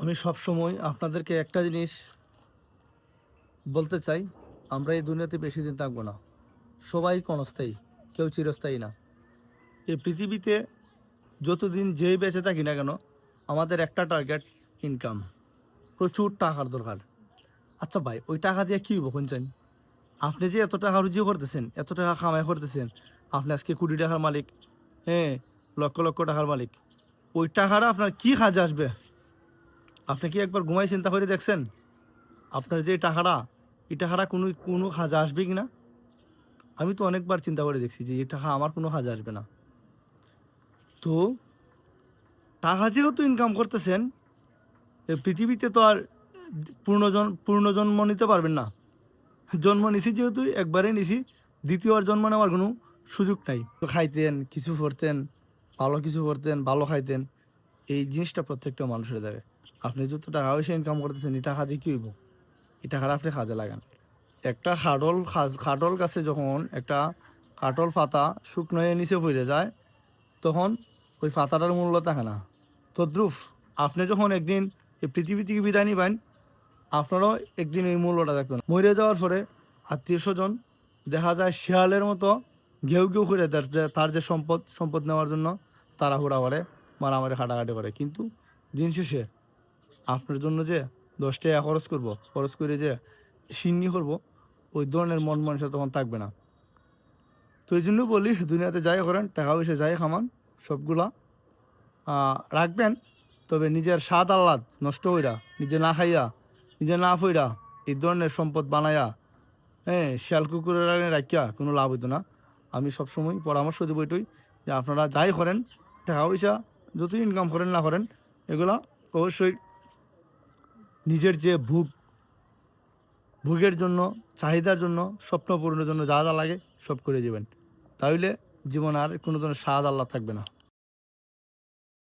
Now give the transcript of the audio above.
আমি সবসময় আপনাদেরকে একটা জিনিস বলতে চাই, আমরা এই দুনিয়াতে বেশি দিন থাকবো না। সবাই ক্ষণস্থায়ী, কেউ চিরস্থায়ী না। এই পৃথিবীতে যতদিন যেই বেঁচে থাকি না কেন, আমাদের একটা টার্গেট ইনকাম। প্রচুর টাকার দরকার। আচ্ছা ভাই, ওই টাকা দিয়ে কী হবো শুনছেন? আপনি যে এত টাকা রুজিও করতেছেন, এত টাকা কামাই করতেছেন, আপনি আজকে কোটি টাকার মালিক, হ্যাঁ, লক্ষ লক্ষ টাকার মালিক। ওই টাকাটা আপনার কি কাজে আসবে? আপনি কি একবার ঘুমাই চিন্তা করে দেখছেন? আপনার যে টাকাটা, এই টাকাটা কোনো কাজে আসবে কি না? আমি তো অনেকবার চিন্তা করে দেখছি যে এই টাকা আমার কোনো কাজে আসবে না। তো টাকা যেহেতু ইনকাম করতেছেন, এ পৃথিবীতে তো আর পূর্ণ জন্ম নিতে পারবেন না। জন্ম নিছি যেহেতু একবারেই নিছি, দ্বিতীয়বার জন্ম নেওয়ার কোনো সুযোগ নাই। তো খাইতেন, কিছু পড়তেন, ভালো কিছু পড়তেন, ভালো খাইতেন। এই জিনিসটা প্রত্যেকটা মানুষের দেবে। আপনি যত টাকা পয়সা ইনকাম করতেছেন, এই টাকা দিয়ে কী হইব? এই টাকাটা আপনি কাজে লাগান। একটা খাটল গাছে যখন একটা কাটল পাতা শুকনো হয়ে নিচে পড়ে যায়, তখন ওই পাতাটার মূল্য থাকে না। তদ্রুপ আপনি যখন একদিন এই পৃথিবী থেকে বিদায় নিবেন, আপনারও একদিন এই মূল্যটা থাকতো না। মরে যাওয়ার পরে আত্মীয় স্বজন দেখা যায় শেয়ালের মতো ঘেউ ঘেউ করে তার যে সম্পদ নেওয়ার জন্য তাড়াহুড়া করে, মারামারি হাঁটাহাঁটি করে। কিন্তু দিন শেষে আপনার জন্য যে ১০ টাকা খরচ করে যে সিন্নি করবো, ওই ধরনের মন মানসিকতা তখন থাকবে না। তো এই জন্য বলি, দুনিয়াতে যাই করেন, টাকা পয়সা যাই খামান, সবগুলা রাখবেন। তবে নিজের স্বাদ আহ্লাদ নষ্ট কইরা, নিজে না খাইয়া, নিজে না ফইরা, এই ধরনের সম্পদ বানায়া, হ্যাঁ, শিয়াল কুকুরের আগে রাখিয়া কোনো লাভ হইতো না। আমি সবসময় পরামর্শ দেবো এটাই, যে আপনারা যাই করেন, টাকা পয়সা যতই ইনকাম করেন না করেন, এগুলা অবশ্যই নিজের যে ভোগের জন্য, চাহিদার জন্য, স্বপ্ন পূরণের জন্য যা যা লাগে সব করে যাবেন। তাহলে জীবন আর কোনো ধরনের স্বাদ আহ্লাদ থাকবে না।